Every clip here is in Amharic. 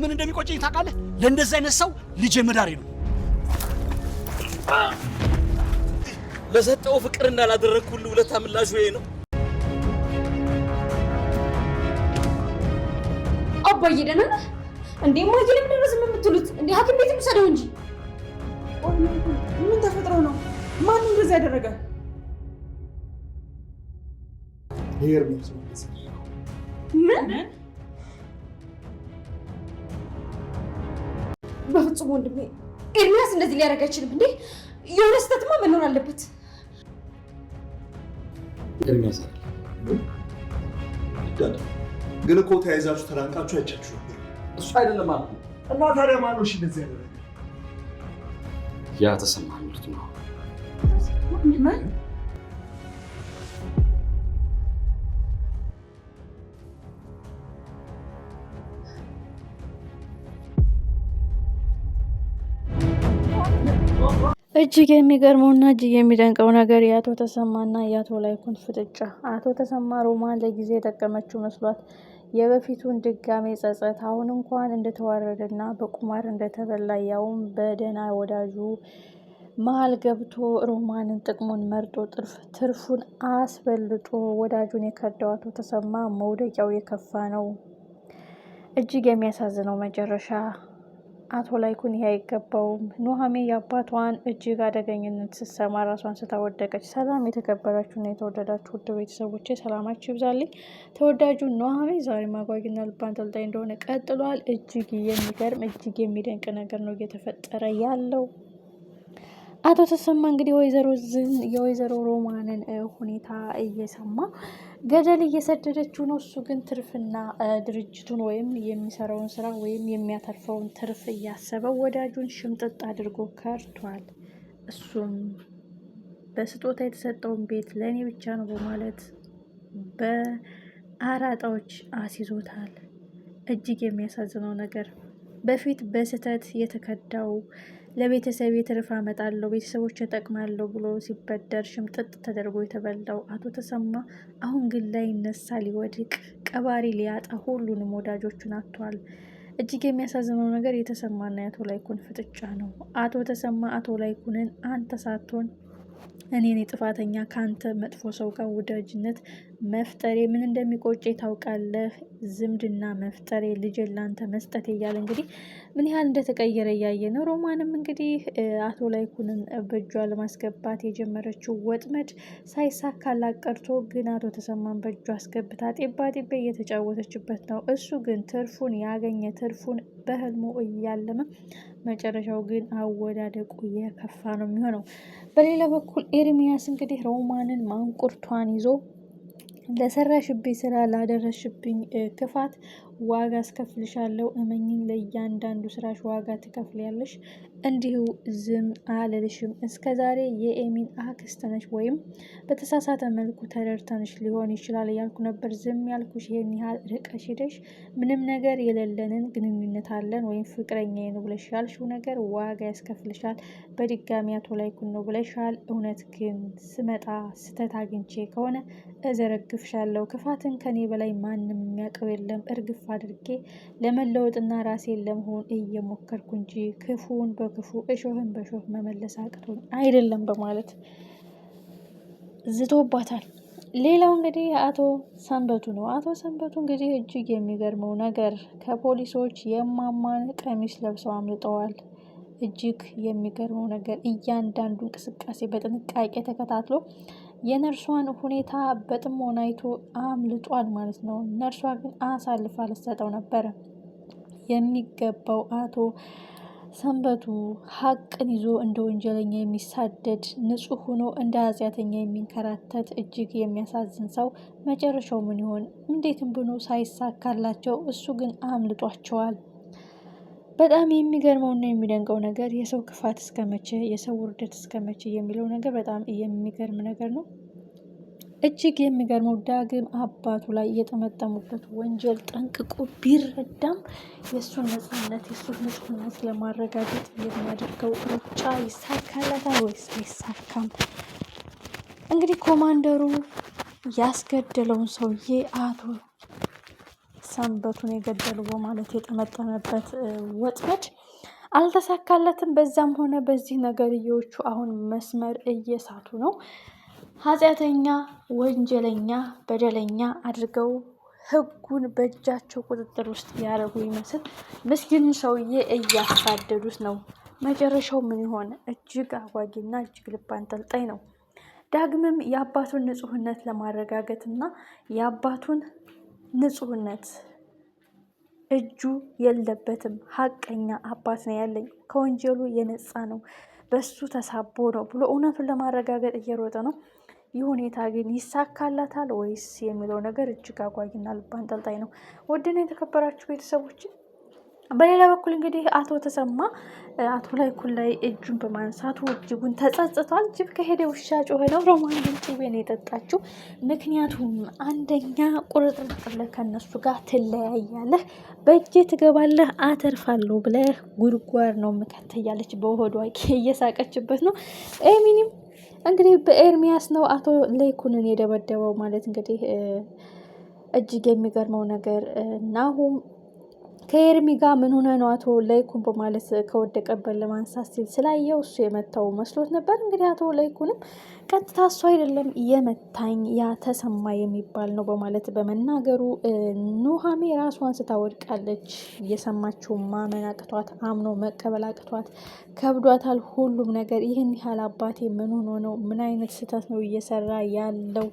ምን እንደሚቆጨኝ ታውቃለህ? ለእንደዚህ አይነት ሰው ልጄ መዳሬ ነው። ለሰጠው ፍቅር እንዳላደረግኩልህ ውለታ ምላሹ ይሄ ነው። አባዬ ደህና ነህ እንዴ? ማዬ ለምን ነው ዝም የምትሉት እንዴ? ሐኪም ቤት እንውሰደው እንጂ። ምን ተፈጥሮ ነው? ማን እንደዚህ ያደረገ? ምን? በፍጹም ወንድሜ ኤርሚያስ እንደዚህ ሊያደርግ አይችልም እንዴ! የሆነ ስህተትማ መኖር አለበት። ኤርሚያስ ግን እኮ ተያይዛችሁ ተራንቃችሁ አይቻችሁ ነበር። እሱ አይደለም አልኩ። እና ታዲያ ማን ነው እንደዚህ ያደረገ? ያ ተሰማ ምልት ነው። እጅግ የሚገርመውና እጅግ የሚደንቀው ነገር የአቶ ተሰማና የአቶ ላይኩን ፍጥጫ። አቶ ተሰማ ሮማን ለጊዜ የጠቀመችው መስሏት የበፊቱን ድጋሜ ጸጸት፣ አሁን እንኳን እንደተዋረደና በቁማር እንደተበላ ያውም በደህና ወዳጁ መሀል ገብቶ ሮማንን ጥቅሙን መርጦ ትርፉን አስበልጦ ወዳጁን የከዳው አቶ ተሰማ መውደቂያው የከፋ ነው። እጅግ የሚያሳዝነው መጨረሻ። አቶ ላይኩን ይሄ አይገባውም። ኑሃሜ የአባቷን እጅግ አደገኝነት ስትሰማ ራሷን ስታወደቀች። ሰላም የተከበራችሁና የተወደዳችሁ ውድ ቤተሰቦቼ ሰላማችሁ ይብዛልኝ። ተወዳጁ ኑሃሜ ዛሬ ማጓጊና ልብ አንጠልጣይ እንደሆነ ቀጥሏል። እጅግ የሚገርም እጅግ የሚደንቅ ነገር ነው እየተፈጠረ ያለው። አቶ ተሰማ እንግዲህ የወይዘሮ ሮማንን ሁኔታ እየሰማ ገደል እየሰደደችው ነው። እሱ ግን ትርፍና ድርጅቱን ወይም የሚሰራውን ስራ ወይም የሚያተርፈውን ትርፍ እያሰበው ወዳጁን ሽምጥጥ አድርጎ ከርቷል። እሱም በስጦታ የተሰጠውን ቤት ለእኔ ብቻ ነው በማለት በአራጣዎች አስይዞታል። እጅግ የሚያሳዝነው ነገር በፊት በስህተት የተከዳው ለቤተሰብ ትርፍ አመጣለሁ ቤተሰቦች እጠቅማለሁ ብሎ ሲበደር ሽምጥጥ ተደርጎ የተበላው አቶ ተሰማ አሁን ግን ላይ ይነሳ ሊወድቅ ቀባሪ ሊያጣ ሁሉንም ወዳጆቹን አጥቷል። እጅግ የሚያሳዝነው ነገር የተሰማና የአቶ ላይኩን ፍጥጫ ነው። አቶ ተሰማ አቶ ላይኩንን አንተ ሳትሆን እኔ ነኝ ጥፋተኛ ከአንተ መጥፎ ሰው ጋር ወዳጅነት መፍጠሬ ምን እንደሚቆጨ ታውቃለህ? ዝምድና መፍጠሬ ልጄን ላንተ መስጠት እያለ እንግዲህ ምን ያህል እንደተቀየረ እያየ ነው። ሮማንም እንግዲህ አቶ ላይኩንን በእጇ ለማስገባት የጀመረችው ወጥመድ ሳይሳካላት ቀርቶ ግን አቶ ተሰማን በእጇ አስገብታ ጤባ ጤቤ እየተጫወተችበት ነው። እሱ ግን ትርፉን ያገኘ ትርፉን በህልሙ እያለመ መጨረሻው ግን አወዳደቁ የከፋ ነው የሚሆነው። በሌላ በኩል ኤርሚያስ እንግዲህ ሮማንን ማንቁርቷን ይዞ ለሰራሽብኝ ስራ ላደረሽብኝ ክፋት ዋጋ አስከፍልሻለሁ፣ እመኝኝ፣ ለእያንዳንዱ ስራሽ ዋጋ ትከፍያለሽ፣ እንዲሁ ዝም አልልሽም። እስከ ዛሬ የኤሚን አክስት ነሽ ወይም በተሳሳተ መልኩ ተረድተንሽ ሊሆን ይችላል እያልኩ ነበር ዝም ያልኩሽ። ይሄን ያህል ርቀሽ ሄደሽ ምንም ነገር የሌለንን ግንኙነት አለን ወይም ፍቅረኛዬ ነው ብለሽ ያልሽው ነገር ዋጋ ያስከፍልሻል። በድጋሚ አቶ ላይኩን ነው ብለሻል። እውነት ግን ስመጣ ስተት አግኝቼ ከሆነ እዘረግፍሻለሁ። ክፋትን ከኔ በላይ ማንም የሚያውቀው የለም። እርግፍ አድርጌ ለመለወጥና ራሴን ለመሆን እየሞከርኩ እንጂ ክፉን በክፉ እሾህን በሾህ መመለስ አቅቶኝ አይደለም በማለት ዝቶባታል። ሌላው እንግዲህ አቶ ሰንበቱ ነው። አቶ ሰንበቱ እንግዲህ እጅግ የሚገርመው ነገር ከፖሊሶች የማማን ቀሚስ ለብሰው አምልጠዋል። እጅግ የሚገርመው ነገር እያንዳንዱ እንቅስቃሴ በጥንቃቄ ተከታትሎ የነርሷን ሁኔታ በጥሞና አይቶ አምልጧል ማለት ነው። ነርሷ ግን አሳልፋ ልትሰጠው ነበረ የሚገባው። አቶ ሰንበቱ ሀቅን ይዞ እንደ ወንጀለኛ የሚሳደድ ንጹሕ ሆኖ እንደ ኃጢአተኛ የሚንከራተት እጅግ የሚያሳዝን ሰው መጨረሻው ምን ይሆን? እንዴትም ብሎ ሳይሳካላቸው እሱ ግን አምልጧቸዋል። በጣም የሚገርመውና የሚደንቀው ነገር የሰው ክፋት እስከመቼ የሰው ውርደት እስከመቼ የሚለው ነገር በጣም የሚገርም ነገር ነው። እጅግ የሚገርመው ዳግም አባቱ ላይ የጠመጠሙበት ወንጀል ጠንቅቆ ቢረዳም የእሱን ነፃነት የእሱን ንጹህነት ለማረጋገጥ የሚያደርገው ሩጫ ይሳካለታል ወይስ አይሳካም? እንግዲህ ኮማንደሩ ያስገደለውን ሰውዬ አቶ ሰንበቱን የገደለው በማለት የጠመጠመበት ወጥመድ አልተሳካለትም። በዛም ሆነ በዚህ ነገርዮቹ አሁን መስመር እየሳቱ ነው። ኃጢአተኛ፣ ወንጀለኛ፣ በደለኛ አድርገው ህጉን በእጃቸው ቁጥጥር ውስጥ ያደረጉ ይመስል ምስኪን ሰውዬ እያሳደዱት ነው። መጨረሻው ምን ይሆን? እጅግ አጓጊና እጅግ ልብ አንጠልጣይ ነው። ዳግምም የአባቱን ንጹህነት ለማረጋገጥና የአባቱን ንጹህነት እጁ የለበትም፣ ሀቀኛ አባት ነው ያለኝ፣ ከወንጀሉ የነጻ ነው፣ በሱ ተሳቦ ነው ብሎ እውነቱን ለማረጋገጥ እየሮጠ ነው። ይህ ሁኔታ ግን ይሳካላታል ወይስ የሚለው ነገር እጅግ አጓጊና ልብ አንጠልጣይ ነው። ውድና የተከበራችሁ ቤተሰቦች፣ በሌላ በኩል እንግዲህ አቶ ተሰማ አቶ ላይኩን ላይ እጁን በማንሳቱ እጅጉን ተጸጽቷል። ጅብ ከሄደ ውሻ ጮኸ ነው። ሮማን ግን ጭቤን የጠጣችው ምክንያቱም አንደኛ ቁርጥርጥር ከነሱ ጋር ትለያያለህ፣ በእጄ ትገባለህ፣ አተርፋለሁ ብለህ ጉድጓድ ነው ምከተያለች በሆዷ እየሳቀችበት ነው። ኤሚኒም እንግዲህ በኤርሚያስ ነው አቶ ላይኩንን የደበደበው ማለት እንግዲህ እጅግ የሚገርመው ነገር ናሁም ከኤርሚ ጋር ምን ሆነ ነው አቶ ላይኩን በማለት ከወደቀበት ለማንሳት ሲል ስላየው እሱ የመታው መስሎት ነበር። እንግዲህ አቶ ላይኩንም ቀጥታ እሱ አይደለም የመታኝ ያ ተሰማ የሚባል ነው በማለት በመናገሩ ኑሃሜ ራሷን ስታወድቃለች። እየሰማችው ማመን አቅቷት፣ አምኖ መቀበል አቅቷት ከብዷታል ሁሉም ነገር። ይህን ያህል አባቴ ምን ሆኖ ነው? ምን አይነት ስህተት ነው እየሰራ ያለው?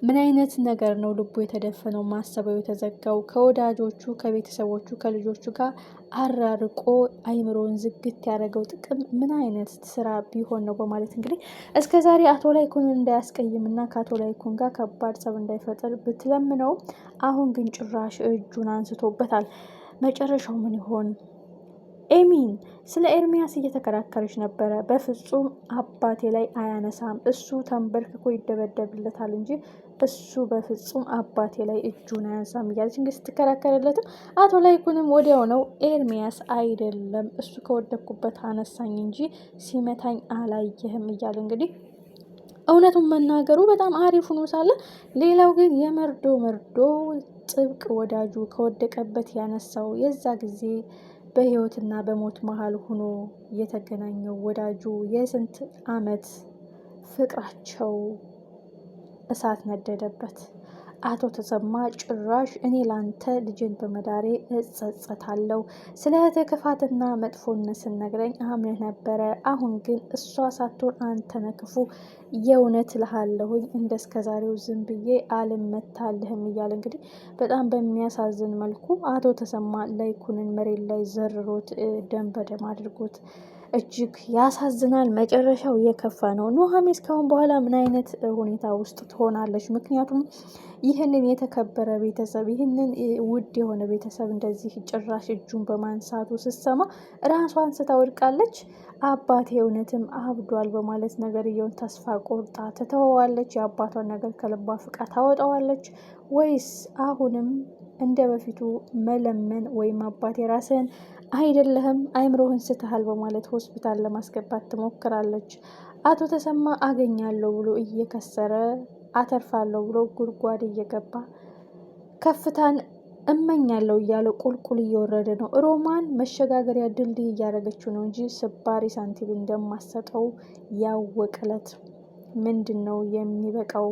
ምን አይነት ነገር ነው ልቡ የተደፈነው? ማሰበው የተዘጋው? ከወዳጆቹ ከቤተሰቦቹ ከልጆቹ ጋር አራርቆ አይምሮን ዝግት ያደረገው ጥቅም ምን አይነት ስራ ቢሆን ነው በማለት እንግዲህ እስከ ዛሬ አቶ ላይኩንን እንዳያስቀይምና ከአቶ ላይኩን ጋር ከባድ ጸብ እንዳይፈጠር ብትለምነው፣ አሁን ግን ጭራሽ እጁን አንስቶበታል። መጨረሻው ምን ይሆን? ኤሚን ስለ ኤርሚያስ እየተከራከረች ነበረ። በፍጹም አባቴ ላይ አያነሳም፣ እሱ ተንበርክኮ ይደበደብለታል እንጂ እሱ በፍጹም አባቴ ላይ እጁን አያነሳም እያለች እንግዲህ ስትከራከርለትም አቶ ላይኩንም ወዲያው ነው ኤርሚያስ አይደለም እሱ ከወደኩበት አነሳኝ እንጂ ሲመታኝ አላየህም እያለ እንግዲህ እውነቱን መናገሩ በጣም አሪፍ ሆኖ ሳለ፣ ሌላው ግን የመርዶ ጥብቅ ወዳጁ ከወደቀበት ያነሳው የዛ ጊዜ በህይወትና በሞት መሀል ሆኖ የተገናኘው ወዳጁ የስንት አመት ፍቅራቸው እሳት ነደደበት። አቶ ተሰማ ጭራሽ እኔ ላንተ ልጅን በመዳሬ እጸጸታለሁ፣ ስለ እህትህ ክፋትና መጥፎነት ስነግረኝ አምነህ ነበረ፣ አሁን ግን እሷ ሳትሆን አንተ ነህ ክፉ፣ የእውነት እልሃለሁኝ እንደ እስከዛሬው ዝም ብዬ አልመታልህም እያለ እንግዲህ በጣም በሚያሳዝን መልኩ አቶ ተሰማ ላይኩንን መሬት ላይ ዘርሮት ደም በደም አድርጎት እጅግ ያሳዝናል። መጨረሻው የከፋ ነው። ኑሃሜ እስካሁን በኋላ ምን አይነት ሁኔታ ውስጥ ትሆናለች? ምክንያቱም ይህንን የተከበረ ቤተሰብ ይህንን ውድ የሆነ ቤተሰብ እንደዚህ ጭራሽ እጁን በማንሳቱ ስትሰማ ራሷን ስታወድቃለች። አባቴ እውነትም አብዷል በማለት ነገርየውን ተስፋ ቆርጣ ትተወዋለች? የአባቷን ነገር ከልቧ ፍቃ ታወጣዋለች? ወይስ አሁንም እንደ በፊቱ መለመን ወይም አባቴ ራስህን አይደለህም አይምሮህን ስትሃል በማለት ሆስፒታል ለማስገባት ትሞክራለች? አቶ ተሰማ አገኛለሁ ብሎ እየከሰረ አተርፋለሁ ብሎ ጉድጓድ እየገባ ከፍታን እመኛለሁ እያለ ቁልቁል እየወረደ ነው። ሮማን መሸጋገሪያ ድልድይ እያደረገችው ነው እንጂ ስባሪ ሳንቲም እንደማሰጠው ያወቀለት ምንድን ነው የሚበቃው?